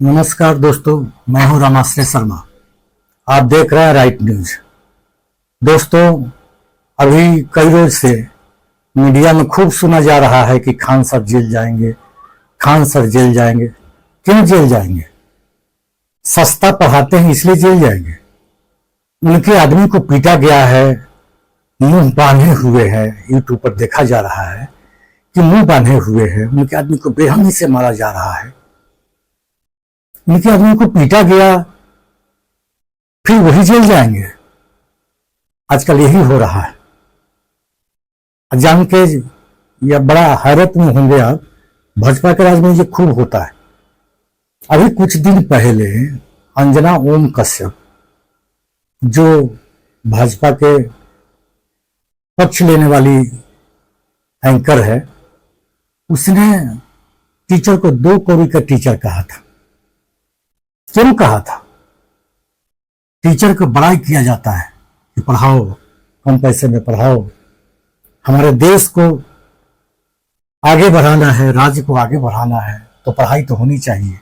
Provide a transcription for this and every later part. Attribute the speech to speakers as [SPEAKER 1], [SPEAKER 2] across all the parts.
[SPEAKER 1] नमस्कार दोस्तों, मैं हूं रामाश्रय शर्मा। आप देख रहे हैं राइट न्यूज। दोस्तों, अभी कई रोज से मीडिया में खूब सुना जा रहा है कि खान सर जेल जाएंगे, खान सर जेल जाएंगे। क्यों जेल जाएंगे? सस्ता पढ़ाते हैं इसलिए जेल जाएंगे? उनके आदमी को पीटा गया है, मुंह बांधे हुए है। यूट्यूब पर देखा जा रहा है कि मुंह बांधे हुए है, उनके आदमी को बेरहमी से मारा जा रहा है। उनके आदमी को पीटा गया, फिर वही जेल जाएंगे? आजकल यही हो रहा है। जान के या बड़ा हैरत में होंगे आप, भाजपा के राज में ये खूब होता है। अभी कुछ दिन पहले अंजना ओम कश्यप, जो भाजपा के पक्ष लेने वाली एंकर है, उसने टीचर को 2 कौड़ी का टीचर कहा था। क्यों कहा था? टीचर को बड़ाई किया जाता है कि पढ़ाओ, कम पैसे में पढ़ाओ, हमारे देश को आगे बढ़ाना है, राज्य को आगे बढ़ाना है तो पढ़ाई तो होनी चाहिए।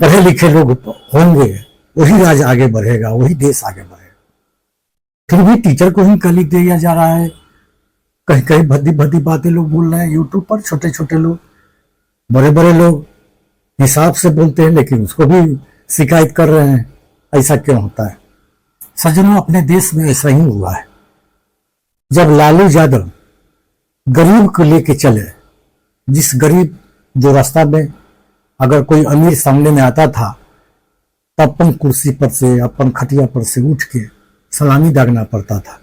[SPEAKER 1] पढ़े लिखे लोग होंगे, वही राज्य आगे बढ़ेगा, वही देश आगे बढ़ेगा। फिर भी टीचर को ही गाली दिया जा रहा है। कहीं कहीं भद्दी भद्दी बातें लोग बोल रहे हैं यूट्यूब पर। छोटे छोटे लोग, बड़े बड़े लोग हिसाब से बोलते हैं, लेकिन उसको भी शिकायत कर रहे हैं। ऐसा क्यों होता है सज्जनों? अपने देश में ऐसा ही हुआ है। जब लालू यादव गरीब को लेके चले, जिस गरीब जो रास्ता में अगर कोई अमीर सामने में आता था तब अपन कुर्सी पर से, अपन खटिया पर से उठ के सलामी दागना पड़ता था।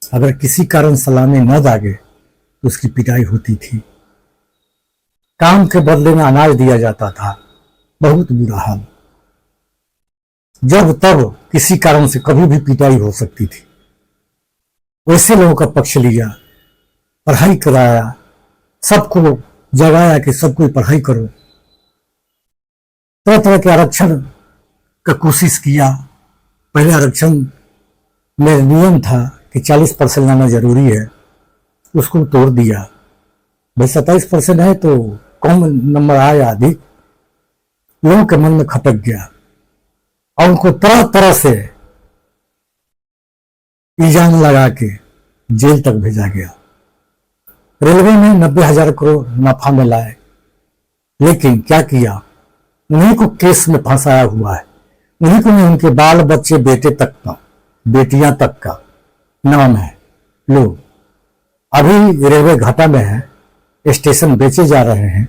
[SPEAKER 1] अगर किसी कारण सलामी न दागे तो उसकी पिटाई होती थी। काम के बदले में अनाज दिया जाता था। बहुत बुरा हाल। जब तब किसी कारण से कभी भी पिटाई हो सकती थी। वैसे लोगों का पक्ष लिया, पढ़ाई कराया, सबको जगाया कि सब कोई पढ़ाई करो। तरह तरह के आरक्षण का कोशिश किया। पहले आरक्षण में नियम था कि 40% लाना जरूरी है, उसको तोड़ दिया। भाई 27% है तो कम नंबर आया, अधिक लोगों के मन में खटक गया और उनको तरह तरह से इल्जाम लगा के जेल तक भेजा गया। रेलवे में 90,000 करोड़ नफा में लाए, लेकिन क्या किया? उन्हीं को केस में फंसाया हुआ है। उन्हीं को नहीं, उनके बाल बच्चे, बेटे तक का, बेटियां तक का नाम है। लोग अभी रेलवे घाटा में है, स्टेशन बेचे जा रहे हैं।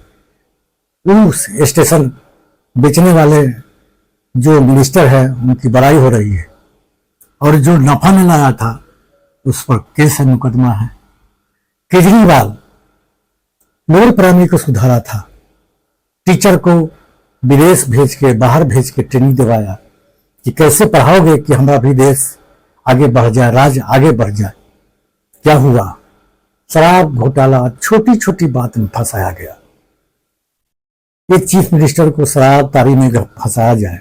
[SPEAKER 1] उस स्टेशन बेचने वाले जो मिनिस्टर है उनकी बड़ाई हो रही है, और जो नफा में लाया था उस पर केस है, मुकदमा है। केजरीवाल लोअर प्राइमरी को सुधारा था, टीचर को विदेश भेज के, बाहर भेज के ट्रेनिंग दिलवाया कि कैसे पढ़ाओगे कि हमारा भी देश आगे बढ़ जाए, राज्य आगे बढ़ जाए। क्या हुआ? शराब घोटाला, छोटी छोटी बात में फंसाया गया। एक चीफ मिनिस्टर को शराब तारी में फंसाया जाए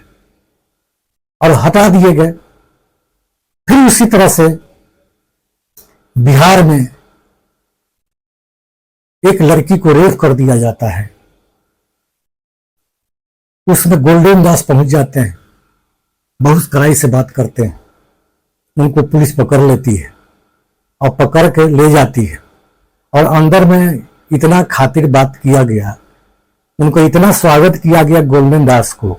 [SPEAKER 1] और हटा दिए गए। फिर उसी तरह से बिहार में एक लड़की को रेप कर दिया जाता है, उसमें गोल्डन दास पहुंच जाते हैं, बहुत कड़ाई से बात करते हैं। उनको पुलिस पकड़ लेती है और पकड़ के ले जाती है, और अंदर में इतना खातिर बात किया गया, उनको इतना स्वागत किया गया गोल्डन दास को।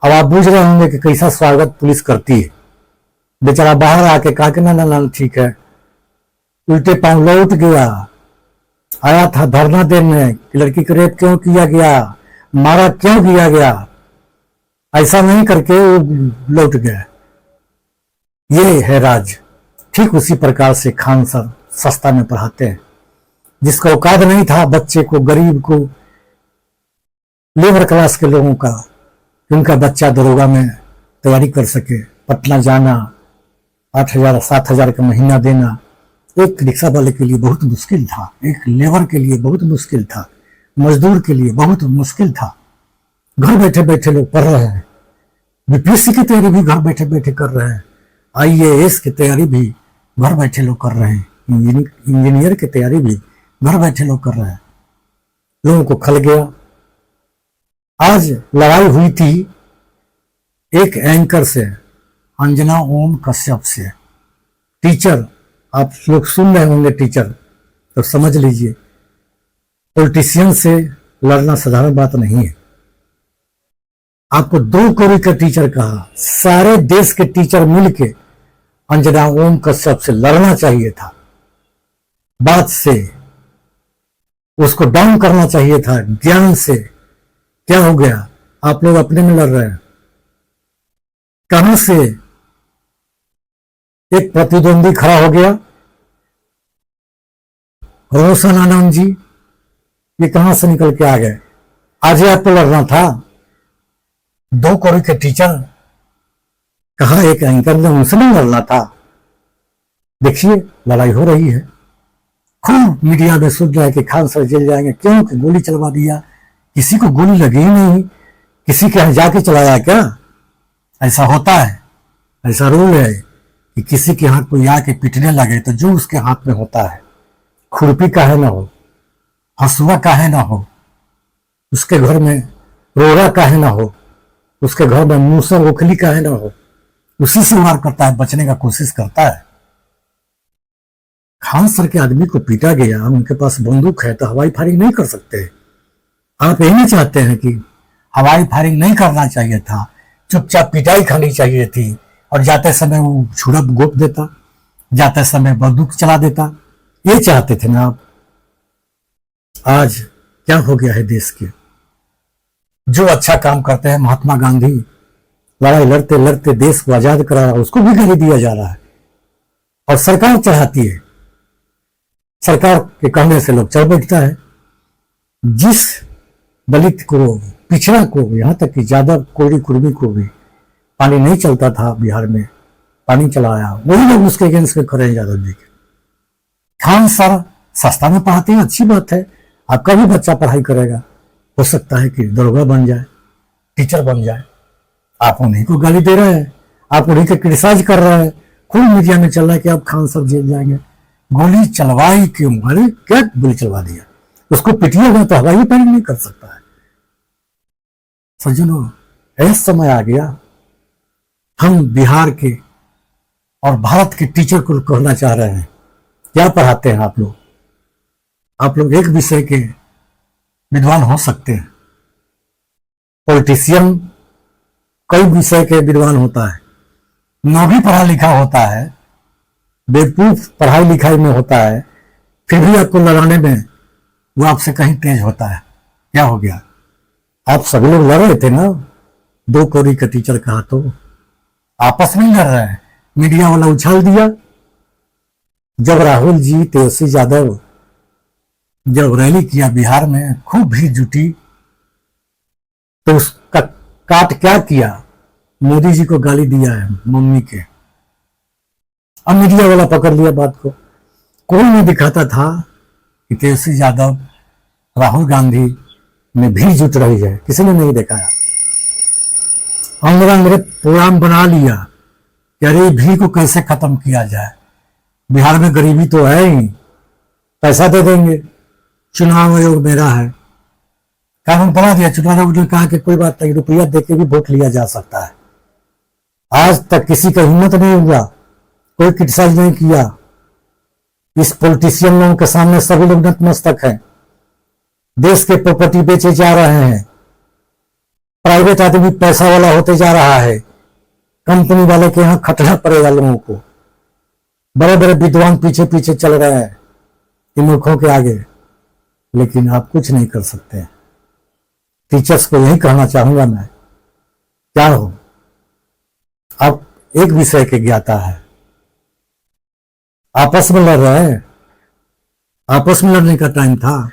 [SPEAKER 1] अब आप पूछ रहे होंगे कि कैसा स्वागत पुलिस करती है। बेचारा बाहर आके कहा कि ना ना ना ठीक है, उल्टे पांव लौट गया। आया था धरना देने कि लड़की को रेप क्यों किया गया, मारा क्यों किया गया, ऐसा नहीं करके वो लौट गया। ये है राज। ठीक उसी प्रकार से खान सर सस्ता में पढ़ाते हैं। जिसका औकात नहीं था बच्चे को, गरीब को, लेबर क्लास के लोगों का, उनका बच्चा दरोगा में तैयारी कर सके, पटना जाना, 8,000 7,000 का महीना देना एक रिक्शा वाले के लिए बहुत मुश्किल था, एक लेबर के लिए बहुत मुश्किल था, मजदूर के लिए बहुत मुश्किल था। घर बैठे बैठे लोग पढ़ रहे हैं। बीपीएससी की तैयारी भी घर बैठे बैठे कर रहे हैं, आईएएस की तैयारी भी घर बैठे लोग कर रहे हैं, इंजीनियर की तैयारी भी घर बैठे लोग कर रहे हैं। लोगों को खल गया। आज लड़ाई हुई थी एक एंकर से, अंजना ओम कश्यप से। टीचर, आप लोग सुन रहे होंगे टीचर, तो समझ लीजिए पॉलिटिशियन से लड़ना साधारण बात नहीं है। आपको 2 कौड़ी का टीचर कहा, सारे देश के टीचर मिलके अंजना ओम कश्यप से लड़ना चाहिए था, बात से उसको डाउन करना चाहिए था, ज्ञान से। क्या हो गया? आप लोग अपने में लड़ रहे हैं। कहां से एक प्रतिद्वंदी खड़ा हो गया, रोशन आनंद जी, ये कहां से निकल के आ गए? आज आपको लड़ना था। 2 कौड़ी के टीचर कहा एक एंकर ने, उनसे नहीं लड़ना था। देखिए लड़ाई हो रही है, खूब मीडिया में सुन रहा है कि खान सर जेल जाएंगे। क्यों? कि गोली चलवा दिया। किसी को गोली लगी ही नहीं, किसी के यहां जाके चलाया क्या? ऐसा होता है, ऐसा रूल है कि किसी के हाथ कोई आके पीटने लगे तो जो उसके हाथ में होता है, खुरपी काहे ना हो, हंसुआ काहे ना हो, उसके घर में रोड़ा काहे ना हो, उसके घर में मूसर उखली काहे ना हो, उसी से वार करता है, बचने का कोशिश करता है। खान सर के आदमी को पीटा गया, उनके पास बंदूक है तो हवाई फायरिंग नहीं कर सकते। आप यही नहीं चाहते हैं कि हवाई फायरिंग नहीं करना चाहिए था, चुपचाप पिटाई खानी चाहिए थी, और जाते समय वो छुरा गोप देता, जाते समय बंदूक चला देता, ये चाहते थे ना आप। आज क्या हो गया है देश के? जो अच्छा काम करते हैं, महात्मा गांधी लड़ाई लड़ते लड़ते देश को आजाद करा, उसको भी गाली दिया जा रहा है। और सरकार चाहती है, सरकार के कहने से लोग चल बैठता है। जिस दलित को, पिछड़ा को, यहां तक कि यादव कोड़ी कुर्मी को भी पानी नहीं चलता था बिहार में, पानी चलाया, वही लोग उसके अगेंस्ट में खड़े हैं यादव जी के। खान सर सस्ता में पढ़ाते हैं, अच्छी बात है, आपका भी बच्चा पढ़ाई करेगा, हो सकता है कि दरोगा बन जाए, टीचर बन जाए। आप उन्हीं को गाली दे रहे हैं, आप उन्हीं को क्रिटिसाइज कर रहे हैं। खूब मीडिया में चल रहा है कि आप खान सर जेल जाएंगे। गोली चलवाई क्यों? अरे क्या गोली चलवा दिया? उसको पिटिएगा तो हवाई फायरिंग नहीं कर सकता है। सज्जनों, ऐसा समय आ गया, हम बिहार के और भारत के टीचर को कहना चाह रहे हैं, क्या पढ़ाते हैं आप लोग? आप लोग एक विषय के विद्वान हो सकते हैं, पॉलिटिशियन कई विषय के विद्वान होता है, न भी पढ़ा लिखा होता है, बेवकूफ पढ़ाई लिखाई में होता है, फिर भी आपको लड़ाने में वो आपसे कहीं तेज होता है। क्या हो गया? आप सभी लोग लड़ रहे थे ना, 2 कौड़ी का टीचर कहा तो आपस में लड़ रहे हैं, मीडिया वाला उछाल दिया। जब राहुल जी, तेजस्वी यादव जब रैली किया बिहार में, खूब भीड़ जुटी, तो उसका काट क्या किया? मोदी जी को गाली दिया है, मम्मी के। अब मीडिया वाला पकड़ लिया बात को। कोई नहीं दिखाता था कि तेजस्वी यादव, राहुल गांधी में भीड़ जुट रही है, किसी ने नहीं दिखाया। अंदर प्रोग्राम बना लिया कि अरे भीड़ को कैसे खत्म किया जाए, बिहार में गरीबी तो है ही, पैसा दे देंगे, चुनाव आयोग मेरा है, कानून बना दिया। चुनाव आयोग ने कहा कि कोई बात नहीं, रुपया देके भी वोट लिया जा सकता है। आज तक किसी का हिम्मत नहीं हुआ, कोई क्रिटिसाइज नहीं किया। इस पॉलिटिशियन लोगों के सामने सभी लोग नतमस्तक हैं। देश के प्रॉपर्टी बेचे जा रहे हैं, प्राइवेट आदमी पैसा वाला होते जा रहा है, कंपनी वाले के यहां खटना पड़ेगा लोगों को। बड़े बड़े विद्वान पीछे पीछे चल रहे हैं इन मूर्खों के आगे, लेकिन आप कुछ नहीं कर सकते। टीचर्स को यही कहना चाहूंगा मैं, क्या हो, आप एक विषय के ज्ञाता है, आपस में लड़ रहे हैं, आपस में लड़ने का टाइम था।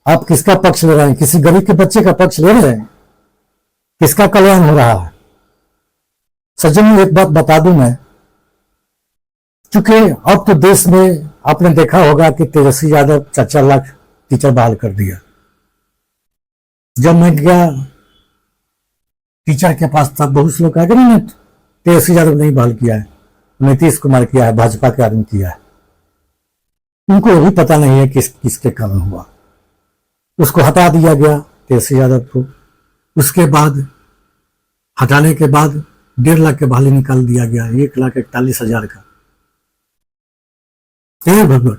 [SPEAKER 1] आप किसका पक्ष ले रहे हैं? किसी गरीब के बच्चे का पक्ष ले रहे हैं? किसका कल्याण हो रहा है? सज्जनों, एक बात बता दूं मैं, क्योंकि अब तो देश में आपने देखा होगा कि तेजस्वी यादव 4 लाख टीचर बहाल कर दिया। जब मैं गया टीचर के पास, तब बहुत से लोग कहा कि नहीं, तेजस्वी यादव नहीं बहाल किया है, नीतीश कुमार किया है, भाजपा के आदमी किया है। उनको भी पता नहीं है किसके कारण हुआ। उसको हटा दिया गया तेजस्वी यादव को, उसके बाद हटाने के बाद 1.5 लाख के बहाली निकाल दिया गया, 1,41,000 का। भगवान,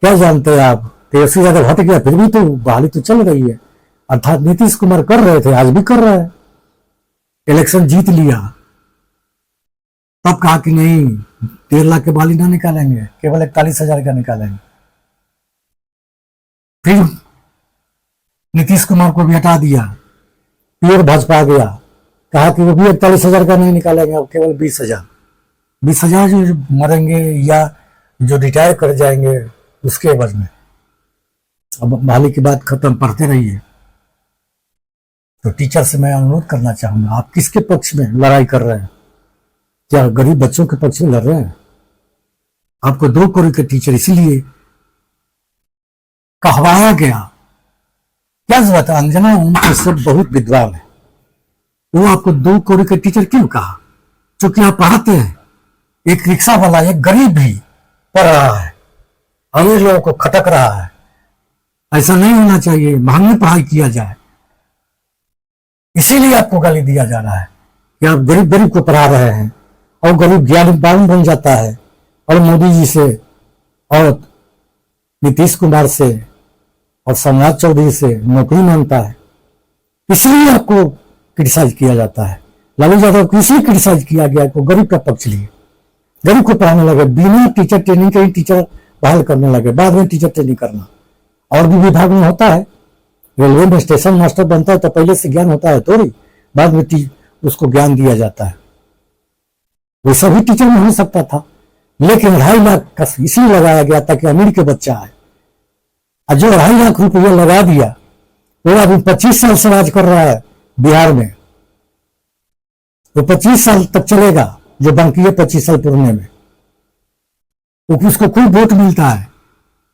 [SPEAKER 1] क्या जानते हैं आप, तेजस्वी यादव हट गया फिर भी तो बहाली तो चल रही है। अर्थात नीतीश कुमार कर रहे थे, आज भी कर रहे हैं। इलेक्शन जीत लिया, तब कहा कि नहीं 1.5 लाख के बहाली ना निकालेंगे, केवल 41,000 का निकालेंगे। फिर नीतीश कुमार को भी हटा दिया, प्योर भाजपा आ गया, कहा कि वो भी 41,000 का नहीं निकालेंगे, अब केवल 20,000 जो मरेंगे या जो रिटायर कर जाएंगे उसके एवज में। अब बहाली की बात खत्म, पढ़ते रहिए। तो टीचर से मैं अनुरोध करना चाहूंगा, आप किसके पक्ष में लड़ाई कर रहे हैं? क्या गरीब बच्चों के पक्ष में लड़ रहे हैं? आपको 2 करोड़ के टीचर इसलिए कहवाया गया, क्या जरूरत है? अंजना उनके सब बहुत विद्वान है, वो आपको 2 करोड़ के टीचर क्यों कहा? क्योंकि आप पढ़ाते हैं। एक रिक्शा वाला, एक गरीब भी पढ़ रहा है, अमीर लोगों को खटक रहा है। ऐसा नहीं होना चाहिए, महंगी पढ़ाई किया जाए। इसीलिए आपको गाली दिया जा रहा है कि आप गरीब गरीब को पढ़ा रहे हैं, और गरीब ज्ञानवान बन जाता है और मोदी जी से और नीतीश कुमार से और सम्राट चौधरी से नौकरी मांगता है। इसलिए आपको क्रिटिसाइज किया जाता है। लालू यादव को इसलिए क्रिटिसाइज किया गया को गरीब का पक्ष लिए, गरीब को पढ़ाने लगे, बिना टीचर ट्रेनिंग के ही टीचर बहाल करने लगे, बाद में टीचर ट्रेनिंग करना। और भी विभाग में होता है, रेलवे में स्टेशन मास्टर बनता है तो पहले से ज्ञान होता है थोड़ी, बाद में उसको ज्ञान दिया जाता है। वो सभी टीचर में हो सकता था, लेकिन 2.5 लाख का इसलिए लगाया गया ताकि अमीर के बच्चा है। और जो 2.5 लाख रुपया लगा दिया वो अभी 25 साल से राज कर रहा है बिहार में, वो 25 साल तक चलेगा, जो बाकी है 25 साल पुराने में। उसको कोई वोट मिलता है,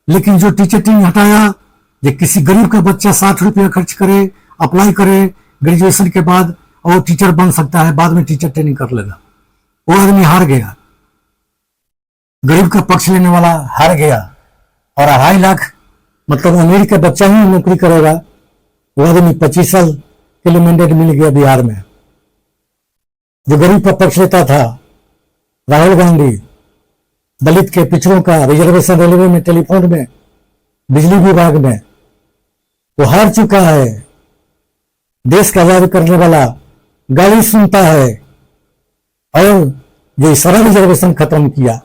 [SPEAKER 1] लेकिन जो टीचर ट्रेनिंग हटाया, जो किसी गरीब का बच्चा 60 रुपया खर्च करे, अप्लाई करे ग्रेजुएशन के बाद और टीचर बन सकता है, बाद में टीचर ट्रेनिंग कर लेगा, वो आदमी हार गया। गरीब का पक्ष लेने वाला हार गया। और 2.5 लाख मतलब अमीर का बच्चा ही नौकरी करेगा, वो आदमी 25 साल के लिए मैंडेट मिल गया बिहार में। जो गरीब का पक्ष लेता था, राहुल गांधी, दलित के पिछड़ों का रिजर्वेशन रेलवे में, टेलीफोन में, बिजली विभाग में, वो हार चुका है। देश का आजाद करने वाला गाली सुनता है, और जो सारा रिजर्वेशन खत्म किया,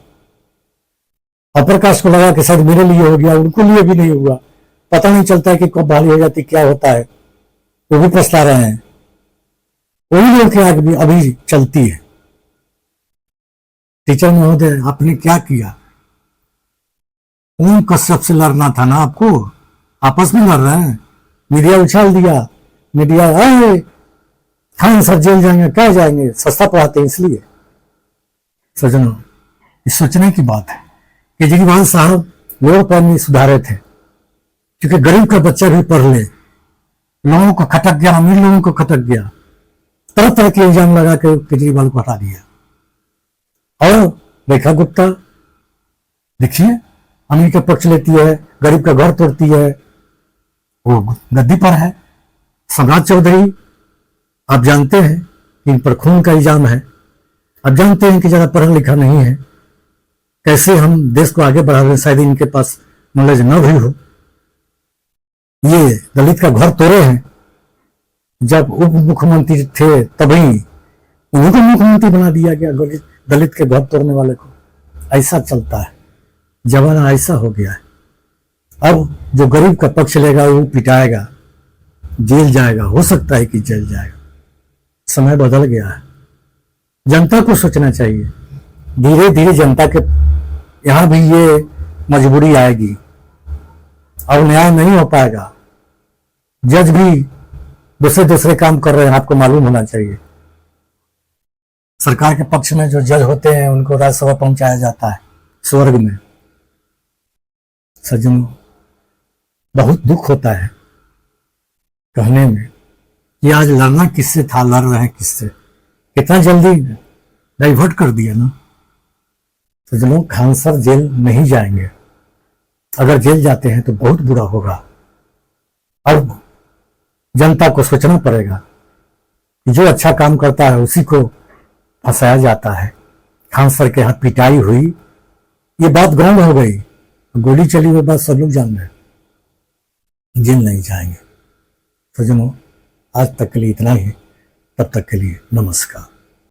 [SPEAKER 1] अप्रकाश को लगा कि शायद मेरे लिए हो गया, उनको लिए भी नहीं हुआ। पता नहीं चलता है कि कब बहाली हो जाती, क्या होता है, वो भी पछता रहे हैं। वही लोग के आगे भी अभी चलती है। टीचर महोदय, आपने क्या किया? ओम कश्यप से लड़ना था ना आपको, आपस में लड़ रहे हैं। मीडिया उछाल दिया, मीडिया आए खान सर जेल जाएंगे, क्या जाएंगे, सस्ता पढ़ाते हैं इसलिए। सज्जनों, इस सोचने की बात है। केजरीवाल साहब लोगों पर नहीं सुधारे थे, क्योंकि गरीब का बच्चा भी पढ़ ले, लोगों को खटक गया, अमीर लोगों को खटक गया, तरह तरह के इल्जाम लगा के केजरीवाल को हटा दिया। और रेखा गुप्ता देखिए, अमीर का पक्ष लेती है, गरीब का घर तोड़ती है, वो गद्दी पर है। सम्राट चौधरी, आप जानते हैं कि इन पर खून का इल्जाम है, आप जानते हैं कि ज्यादा पढ़ा लिखा नहीं है, कैसे हम देश को आगे बढ़ा रहे हैं, शायद इनके पास नॉलेज न भी हो। ये दलित का घर तोड़े हैं, जब उप मुख्यमंत्री थे तभी उन्हीं को मुख्यमंत्री बना दिया गया, दलित के घर तोड़ने वाले को। ऐसा चलता है, जमाना ऐसा हो गया है। अब जो गरीब का पक्ष लेगा वो पिटाएगा, जेल जाएगा, हो सकता है कि जेल जाएगा। समय बदल गया है, जनता को सोचना चाहिए। धीरे धीरे जनता के यहां भी ये मजबूरी आएगी, अब न्याय नहीं हो पाएगा। जज भी दूसरे काम कर रहे हैं, आपको मालूम होना चाहिए। सरकार के पक्ष में जो जज होते हैं उनको राज्यसभा पहुंचाया जाता है, स्वर्ग में। सज्जनों, बहुत दुख होता है कहने में कि आज लड़ना किससे था, लड़ रहे हैं किससे। कितना जल्दी डाइवर्ट कर दिया ना। सज्जनों, खान सर जेल नहीं जाएंगे, अगर जेल जाते हैं तो बहुत बुरा होगा। अब जनता को सोचना पड़ेगा कि जो अच्छा काम करता है उसी को फंसाया जाता है। खान सर के हाथ पिटाई हुई, ये बात ग्राउंड हो गई, गोली चली, वो बात सब लोग जान रहे, जिन नहीं जाएंगे। सज्जनों, आज तक के लिए इतना ही। तब तक के लिए नमस्कार।